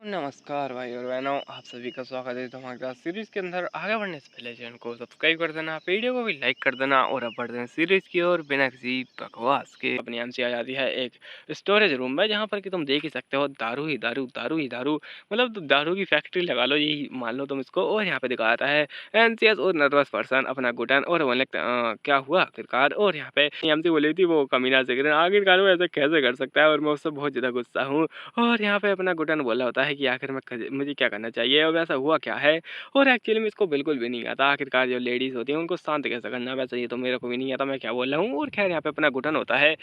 नमस्कार भाई और बहनों, आप सभी का स्वागत है धमाकेदार सीरीज के अंदर। आगे बढ़ने से पहले चैनल को सब्सक्राइब कर देना, वीडियो को भी लाइक कर देना और अब बढ़ते हैं सीरीज की ओर बिना किसी बकवास के। अपनी नाम से आ जाती है एक स्टोरेज रूम में, जहाँ पर कि तुम देख ही सकते हो दारू ही दारू, दारू ही दारू, मतलब दारू की फैक्ट्री लगा लो, यही मान लो तुम इसको। और यहाँ पे दिखा जाता है एनसीएस और नर्वस पर्सन अपना घुटन और बोले क्या हुआ आखिरकार। और यहाँ पे एमसी बोली थी वो कमीना सिगरेट, आखिरकार वो ऐसे कैसे कर सकता है और मैं उससे बहुत ज्यादा गुस्सा हूँ। और यहाँ पे अपना घुटन बोला होता है कि आखिर में मुझे क्या करना चाहिए और वैसा हुआ क्या है। और एक्चुअली में इसको बिल्कुल भी नहीं आता आखिरकार जो लेडीज होती हैं उनको शांत कैसे करना, वैसे ये तो मेरे को भी नहीं आता मैं क्या बोल रहा हूँ। और खैर यहाँ पे अपना घुटन होता है,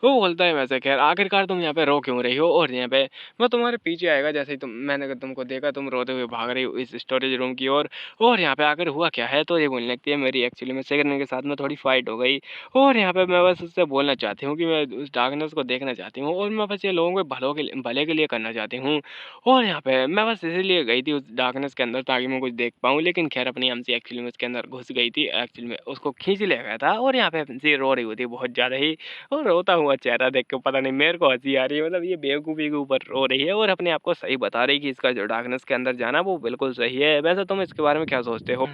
वो बोलता है वैसे खैर आखिरकार तुम यहाँ पे रो क्यों रही हो। और यहाँ पे मैं तुम्हारे पीछे आएगा जैसे ही मैंने अगर तुमको देखा तुम रोते हुए भाग रही हो इस स्टोरेज रूम की ओर। और यहाँ पे आकर हुआ क्या है, तो ये बोलने लगती है मेरी एक्चुअली में सेकंड के साथ में थोड़ी फाइट हो गई। और यहाँ पे मैं बस उससे बोलना चाहती हूँ कि मैं उस डार्कनेस को देखना चाहती हूँ और मैं बस ये लोगों के भले के लिए करना चाहती हूँ। और यहाँ पे मैं बस इसीलिए गई थी उस डार्कनेस के अंदर ताकि मैं कुछ देख पाऊँ, लेकिन खैर अपनी एमसी एक्चुअली में उसके अंदर घुस गई थी, एक्चुअली में उसको खींच लिया गया था। और यहाँ पे एमसी रो रही होती है बहुत ज़्यादा ही, और रोता हुआ चेहरा देख के पता नहीं मेरे को हंसी आ रही है, मतलब ये बेवकूफ़ी के ऊपर रो रही है और अपने आप को सही बता रही है कि इसका जो डार्कनेस के अंदर जाना वो बिल्कुल सही है। वैसे तुम इसके बारे में क्या सोचते हो?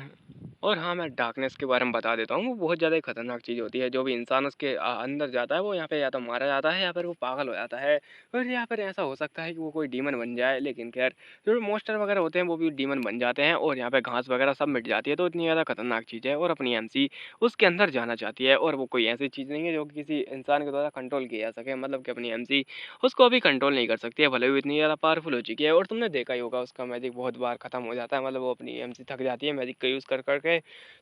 और हाँ, मैं डार्कनेस के बारे में बता देता हूँ, वो बहुत ज़्यादा ही खतरनाक चीज़ होती है। जो भी इंसान उसके अंदर जाता है वो यहाँ पे या तो मारा जाता है या फिर वो पागल हो जाता है। और या फिर ऐसा हो सकता है कि वो कोई डीमन बन जाए, लेकिन खैर जो मॉन्स्टर वगैरह होते हैं वो भी डीमन बन जाते हैं और यहाँ पे घास वगैरह सब मिट जाती है। तो इतनी ज़्यादा खतरनाक चीज़ है और अपनी एमसी उसके अंदर जाना चाहती है। और वो कोई ऐसी चीज़ नहीं है जो कि किसी इंसान के द्वारा कंट्रोल की जा सके, मतलब कि अपनी एमसी उसको अभी कंट्रोल नहीं कर सकती है, भले ही वो इतनी ज़्यादा पावरफुल हो चुकी है। और तुमने देखा ही होगा उसका मैजिक बहुत बार खत्म हो जाता है, मतलब वो अपनी एमसी थक जाती है मैजिक का यूज़ कर करके।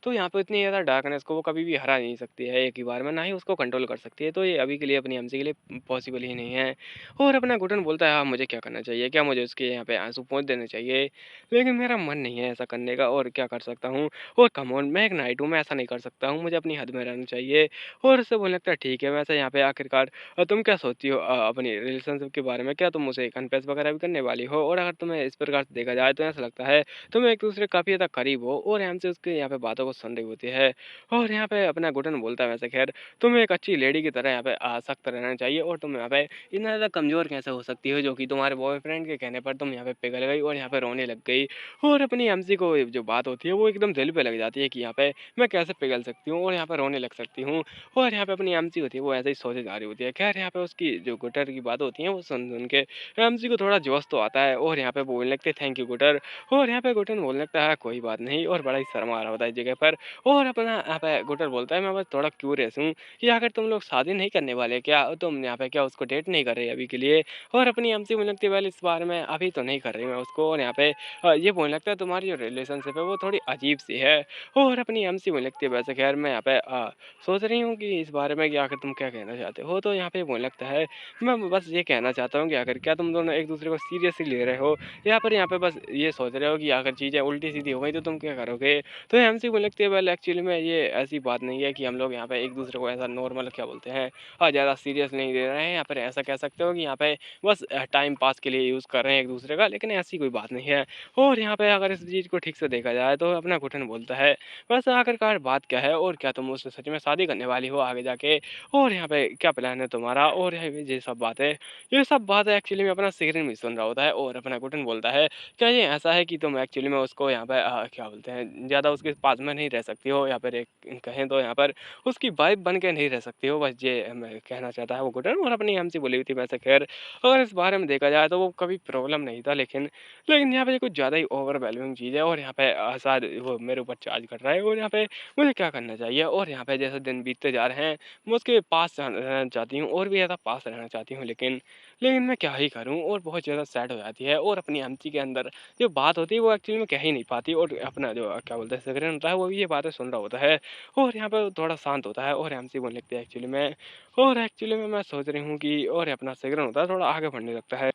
तो यहाँ पे इतनी ज़्यादा डार्कनेस को वो कभी भी हरा नहीं सकती है एक ही बार में, ना ही उसको कंट्रोल कर सकती है। तो ये अभी के लिए अपनी एमसी के लिए पॉसिबल ही नहीं है। और अपना घुटन बोलता है हाँ मुझे क्या करना चाहिए, क्या मुझे उसके यहाँ पे आंसू पोंछ देने चाहिए, लेकिन मेरा मन नहीं है ऐसा करने का और क्या कर सकता हूँ। और कम ऑन मैं एक नाइट हूँ, मैं ऐसा नहीं कर सकता हूँ, मुझे अपनी हद में रहना चाहिए। और उससे बोलने लगता है ठीक है। वैसे यहाँ पे आखिरकार तुम क्या सोचती हो अपनी रिलेशनशिप के बारे में, क्या तुम उसे कन्फेस वगैरह भी करने वाली हो? और अगर तुम्हें इस प्रकार से देखा जाए तो ऐसा लगता है तुम एक दूसरे काफ़ी ज़्यादा करीब हो और हमसे उसके यहाँ पे बातों को सुन रही होती है। और यहाँ पे अपना घुटन बोलता है वैसे खैर तुम्हें एक अच्छी लेडी की तरह यहाँ पे सख्त रहना चाहिए और तुम यहाँ पे इतना ज़्यादा कमज़ोर कैसे हो सकती हो जो कि तुम्हारे बॉयफ्रेंड के कहने पर तुम यहाँ पे पिघल गई और यहाँ पे रोने लग गई। और अपनी एमसी को जो बात होती है वो एकदम दिल पे लग जाती है कि यहाँ पे मैं कैसे पिघल सकती हूँ और यहाँ पे रोने लग सकती हूँ। और यहाँ पे अपनी एमसी होती है वो ऐसे ही सोचे जा रही होती है। खैर यहाँ पे उसकी जो गुटर की बात होती है वो सुन सुन के एमसी को थोड़ा जोश तो आता है और यहाँ पे बोलने लगते हैं थैंक यू गुटर। और यहाँ पे गुटन बोलने लगता है कोई बात नहीं, और बड़ा ही शर्मा आ रहा होता है इस जगह पर। और अपना यहाँ पे गुटर बोलता है मैं बस थोड़ा क्यूरियस हूँ कि अगर तुम लोग शादी नहीं करने वाले क्या, तुम यहाँ पे क्या उसको डेट नहीं कर रहे अभी के लिए? और अपनी एमसी बोलने लगती है वेल इस बार में अभी तो नहीं कर रही मैं उसको। और यहाँ पे ये बोलने लगता है तुम्हारी जो रिलेशनशिप है वो थोड़ी अजीब सी है। और अपनी एमसी बोलने लगती है वैसे खैर मैं यहाँ पे सोच रही हूँ कि इस बारे में कि आखिर तुम क्या कहना चाहते हो। तो यहाँ पे बोलने लगता है मैं बस ये कहना चाहता हूँ कि आखिर क्या तुम दोनों एक दूसरे को सीरियसली ले रहे हो या फिर यहाँ पे बस ये सोच रहे हो कि अगर चीज़ें उल्टी-सीधी हो गई तो तुम क्या करोगे? तो एमसी बोलने लगती है वेल एक्चुअली में ये ऐसी बात नहीं है कि हम लोग यहाँ पे एक-दूसरे को ऐसा नॉर्मल क्या बोलते हैं ज़्यादा सीरियस नहीं ले रहे हैं, या फिर ऐसा कह सकते हो कि यहाँ पे बस टाइम पास के लिए यूज़ कर रहे हैं एक-दूसरे का, लेकिन ऐसी कोई बात नहीं है। और यहाँ पे अगर इस चीज़ को ठीक से देखा जाए तो अपना घुटन बोलता है वैसे आखिरकार बात क्या है और क्या तुम उससे सच में शादी करने वाली हो आगे जाके? और यहाँ पे क्या प्लान है तुम्हारा? और ये सब बातें एक्चुअली में अपना सिगरेट भी सुन रहा होता है। और अपना घुटन बोलता है क्या ये ऐसा है कि तुम एक्चुअली में उसको यहाँ पे क्या बोलते हैं ज़्यादा उसके पास में नहीं रह सकती हो, या फिर एक कहें तो यहाँ पर उसकी वाइफ़ बन के नहीं रह सकती हो, बस ये मैं कहना चाहता है वो घुटन। और अपनी एमसी बोली हुई थी वैसे खैर अगर इस बारे में देखा जाए तो वो कभी प्रॉब्लम नहीं था, लेकिन यहाँ पे कुछ ज़्यादा ही ओवरवैल्यूइंग चीज़ है और यहाँ पे शायद वो मेरे ऊपर चार्ज कर रहा है। और यहाँ पे मुझे क्या करना चाहिए? और यहाँ पे जैसे दिन बीतते जा रहे हैं मैं उसके पास रहना चाहती हूँ और भी ज़्यादा पास रहना चाहती हूँ, लेकिन मैं क्या ही करूँ? और बहुत ज़्यादा सैड हो जाती है और अपनी आंटी के अंदर जो बात होती है वो एक्चुअली में कह ही नहीं पाती। और अपना जो क्या बोलते हैं सगरेन होता है वो भी ये बातें सुन रहा होता है और यहाँ पे थोड़ा शांत होता है और एमसी बोलने लगती है एक्चुअली में मैं सोच रही हूँ कि और अपना सगरेन होता है थोड़ा आगे बढ़ने लगता है।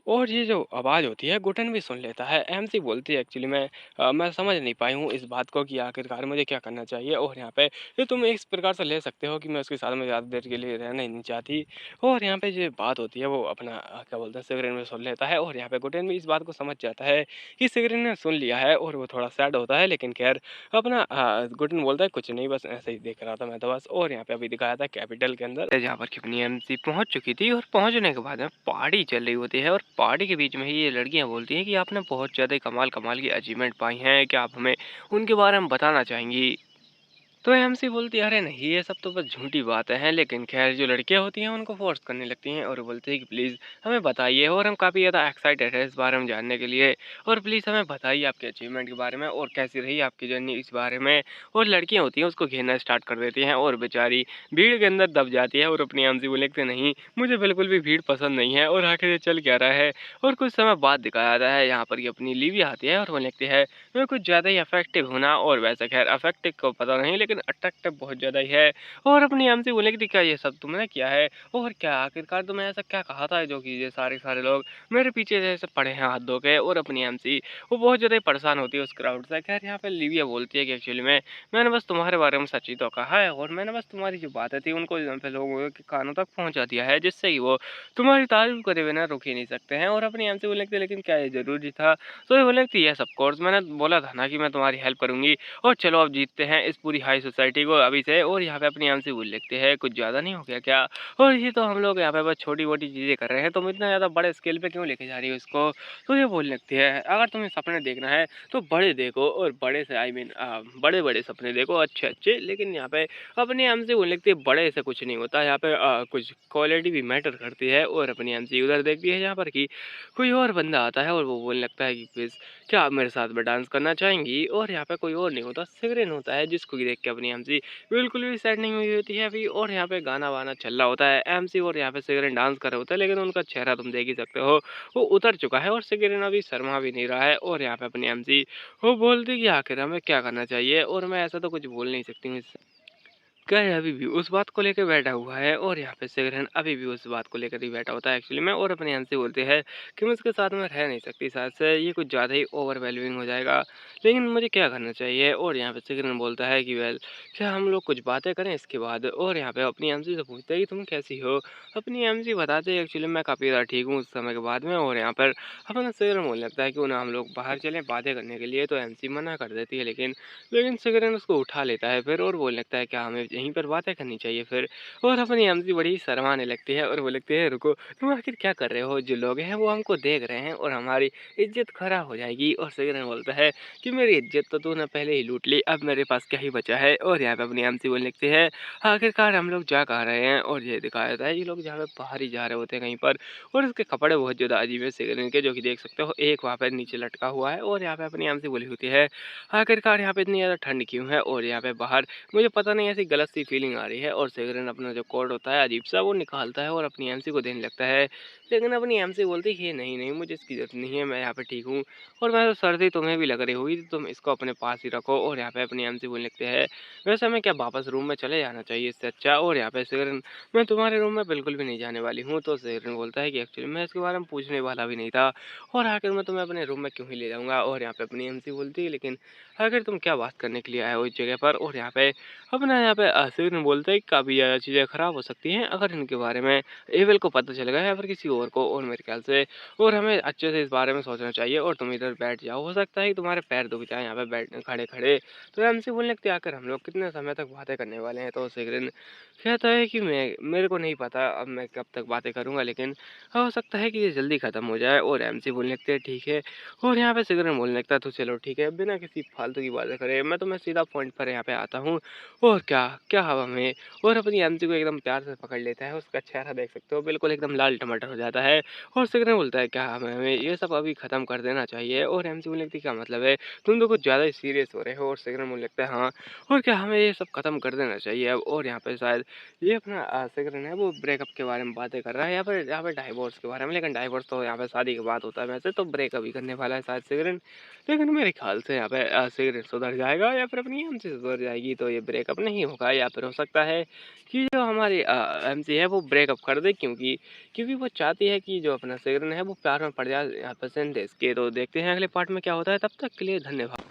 और ये जो आवाज़ होती है घुटन भी सुन लेता है। एमसी बोलती है एक्चुअली मैं समझ नहीं पाई हूँ इस बात को कि आखिरकार मुझे क्या करना चाहिए। और यहाँ पे ये तुम इस प्रकार से ले सकते हो कि मैं उसके साथ में ज़्यादा देर के लिए रहना ही नहीं चाहती। और यहाँ पे जो बात होती है वो अपना क्या बोलते हैं सिगरेट में सुन लेता है और यहाँ पे घुटन भी इस बात को समझ जाता है कि सिगरेट ने सुन लिया है और वो थोड़ा सैड होता है, लेकिन खैर अपना घुटन बोलता है कुछ नहीं बस ऐसे ही देख रहा था मैं तो बस। और यहाँ पे अभी दिखाया था कैपिटल के अंदर जहाँ पर कि अपनी एमसी पहुँच चुकी थी और पहुँचने के बाद में पार्टी चल रही होती है और पार्टी के बीच में ही ये लड़कियाँ बोलती हैं कि आपने बहुत ज़्यादा कमाल कमाल की अचीवमेंट पाई हैं, क्या आप हमें उनके बारे में बताना चाहेंगी? तो एमसी बोलती है, अरे नहीं ये सब तो बस झूठी बातें हैं, लेकिन खैर जो लड़कियां होती हैं उनको फोर्स करने लगती हैं और बोलती है कि प्लीज़ हमें बताइए, और हम काफ़ी ज़्यादा एक्साइटेड है इस बारे में जानने के लिए, और प्लीज़ हमें बताइए आपके अचीवमेंट के बारे में और कैसी रही आपकी जर्नी इस बारे में। और लड़कियां होती हैं उसको घेरना स्टार्ट कर देती हैं और बेचारी भीड़ के अंदर दब जाती है और अपनी एमसी बोले कि नहीं मुझे बिल्कुल भी भीड़ पसंद नहीं है, और आखिर ये चल क्या रहा है। और कुछ समय बाद दिखाया जाता है यहाँ पर कि अपनी लीवी आती है और वो लिखती है मैं कुछ ज़्यादा ही अफेक्टिव हूँ ना, और वैसे खैर अफेक्टिव को पता नहीं लेकिन अट्रैक्टिव बहुत ज़्यादा ही है। और अपनी एम से बोले कि क्या ये सब तुमने किया है, और क्या आखिरकार तुमने ऐसा क्या कहा था जो कि ये सारे सारे लोग मेरे पीछे जैसे पड़े हैं हाथ धो के। और अपनी एम सी वो बहुत ज़्यादा ही परेशान होती है उस क्राउड से। खैर यहाँ पे लिविया बोलती है कि एक्चुअली में मैंने बस तुम्हारे बारे में सच ही तो कहा है, और मैंने बस तुम्हारी जो बातें थी उनको यहाँ पे लोगों के कानों तक पहुँचा दिया है, जिससे कि वो तुम्हारी तारीफ करे बिना रुक ही नहीं सकते हैं। और अपनी एम से बोले कि लेकिन क्या ये ज़रूरी था। तो ये बोले कि यस ऑफ कोर्स मैंने बोला था ना कि मैं तुम्हारी हेल्प करूँगी, और चलो अब जीतते हैं इस पूरी हाई सोसाइटी को अभी से। और यहाँ पे अपनी एमसी बोल लिखते हैं कुछ ज़्यादा नहीं हो गया क्या, और ये तो हम लोग यहाँ पे बस छोटी-मोटी चीज़ें कर रहे हैं, तुम इतना ज़्यादा बड़े स्केल पे क्यों लेके जा रही हो इसको। तो ये बोल लगती है अगर तुम्हें सपने देखना है तो बड़े देखो, और बड़े से आई मीन बड़े-बड़े सपने देखो अच्छे-अच्छे। लेकिन यहाँ पे अपनी एमसी बोल लगती है बड़े से कुछ नहीं होता, यहाँ पे कुछ क्वालिटी भी मैटर करती है। और अपनी एमसी उधर देखती है जहाँ पर कि कोई और बंदा आता है और वो बोलने लगता है कि प्लीज़ क्या आप मेरे साथ में डांस करना चाहेंगी। और यहाँ पे कोई और नहीं होता, सिगरेन होता है, जिसको कि देख के अपनी एमसी बिल्कुल भी सेट नहीं हुई होती है अभी। और यहाँ पे गाना वाना चल रहा होता है, एमसी और यहाँ पे सिगरेन डांस कर रहे होते हैं, लेकिन उनका चेहरा तुम देख ही सकते हो वो उतर चुका है, और सिगरेन अभी शर्मा भी नहीं रहा है। और यहाँ पे अपनी एमसी वो बोलती कि आखिर हमें क्या करना चाहिए, और मैं ऐसा तो कुछ बोल नहीं सकती हूँ क्या है अभी भी उस बात को लेके बैठा हुआ है। और यहाँ पे सिगरेन अभी भी उस बात को लेकर ही बैठा होता है एक्चुअली में, और अपने यहाँ से बोलते हैं कि मैं उसके साथ में रह नहीं सकती, शायद से ये कुछ ज़्यादा ही ओवरवेलमिंग हो जाएगा, लेकिन मुझे क्या करना चाहिए। और यहाँ पे सिगरेन बोलता है कि वेल क्या हम लोग कुछ बातें करें इसके बाद। और यहाँ पे अपनी एमसी से पूछते हैं कि तुम कैसी हो। अपनी एमसी बताते हैं एक्चुअली मैं काफ़ी ज़्यादा ठीक हूँ उस समय के बाद में। और यहाँ पर अपना सिगरेन बोलने लगता है कि ना हम लोग बाहर चलें बातें करने के लिए, तो एमसी मना कर देती है, लेकिन सिगरेन उसको उठा लेता है फिर, और बोलने लगता है क्या हमें यहीं पर बातें करनी चाहिए फिर। और अपनी एमसी बड़ी शर्माने लगती है और वो लगती है रुको तुम आखिर क्या कर रहे हो, जो लोग हैं वो हमको देख रहे हैं और हमारी इज्जत खराब हो जाएगी। और सिगरेन बोलता है कि मेरी इज्जत तो तूने पहले ही लूट ली, अब मेरे पास क्या ही बचा है। और यहाँ पे अपनी एमसी बोलने लगती है आखिरकार हम लोग जा कहाँ रहे हैं। और ये दिखाया जाता है ये लोग जहाँ पे बाहर ही जा रहे होते हैं कहीं पर, और इसके कपड़े बहुत ज़्यादा अजीब है सिगरेन के, जो कि देख सकते हो एक वहाँ पे नीचे लटका हुआ है। और यहाँ पे अपनी एमसी बोली होती है आखिरकार यहाँ पे इतनी ज़्यादा ठंड क्यों है। और यहाँ पे बाहर मुझे पता नहीं ऐसी गलत सी फीलिंग आ रही है। और सेगरन अपना जो कोड होता है अजीब सा वो निकालता है और अपनी एमसी को देने लगता है, लेकिन अपनी एमसी बोलती है नहीं नहीं मुझे इसकी ज़रूरत नहीं है, मैं यहाँ पे ठीक हूँ, और मैं तो सर्दी तुम्हें भी लग रही हुई तो तुम इसको अपने पास ही रखो। और यहाँ पे अपनी एमसी बोलने लगते हैं वैसे हमें क्या वापस रूम में चले जाना चाहिए इससे अच्छा। और यहाँ पे सेगरन मैं तुम्हारे रूम में बिल्कुल भी नहीं जाने वाली हूँ। तो सेगरन बोलता है कि एक्चुअली मैं इसके बारे में पूछने वाला भी नहीं था, और आखिर मैं तुम्हें अपने रूम में क्यों ही ले जाऊँगा। और यहाँ पे अपनी एमसी बोलती है लेकिन आखिर तुम क्या बात करने के लिए आए हो इस जगह पर। और यहाँ पे सिग्न बोलते हैं कि काफ़ी ज़्यादा चीज़ें ख़राब हो सकती हैं अगर इनके बारे में एवेल को पता चल गया या फिर किसी और को। और मेरे ख्याल से और हमें अच्छे से इस बारे में सोचना चाहिए, और तुम इधर बैठ जाओ, हो सकता है कि तुम्हारे पैर दुख जाए यहाँ पे बैठ खड़े खड़े। तो एमसी बोलने लगते आकर हम लोग कितने समय तक बातें करने वाले हैं। तो सिगरेन कहता है कि मैं मेरे को नहीं पता अब मैं कब तक बातें करूँगा, लेकिन हो सकता है कि ये जल्दी ख़त्म हो जाए। और एमसी बोलने लगते हैं ठीक है। और यहाँ पे सिगरेट बोलने लगता है तो चलो ठीक है बिना किसी फालतू की बातें करे मैं तो मैं सीधा पॉइंट पर यहाँ पे आता हूँ। और क्या क्या हवा में। और अपनी एमसी को एकदम प्यार से पकड़ लेता है, उसका चेहरा देख सकते हो बिल्कुल एकदम लाल टमाटर हो जाता है। और सिगरेट बोलता है क्या हमें हमें ये सब अभी ख़त्म कर देना चाहिए। और एमसी बोलने लगती है क्या मतलब है, तुम तो कुछ ज़्यादा ही सीरियस हो रहे हो। और सिगरेट बोलने लगता है हाँ, और क्या हमें ये सब ख़त्म कर देना चाहिए अब। और यहाँ पे शायद ये अपना सिगरेट है वो ब्रेकअप के बारे में बातें कर रहा है, यहाँ पे डाइवोर्स के बारे में, लेकिन डाइवोर्स तो यहाँ पे शादी के बाद होता है वैसे, तो ब्रेकअप ही करने वाला है शायद सिगरेट। लेकिन मेरे ख्याल से यहाँ पे सिगरेट सुधर जाएगा या फिर अपनी एमसी सुधर जाएगी, तो ये ब्रेकअप नहीं होगा। या फिर हो सकता है कि जो हमारी एमसी है वो ब्रेकअप कर दे, क्योंकि क्योंकि वो चाहती है कि जो अपना सिगरेट है वो प्यार में पड़ जाए परसेंटेज के। तो देखते हैं अगले पार्ट में क्या होता है, तब तक के लिए धन्यवाद।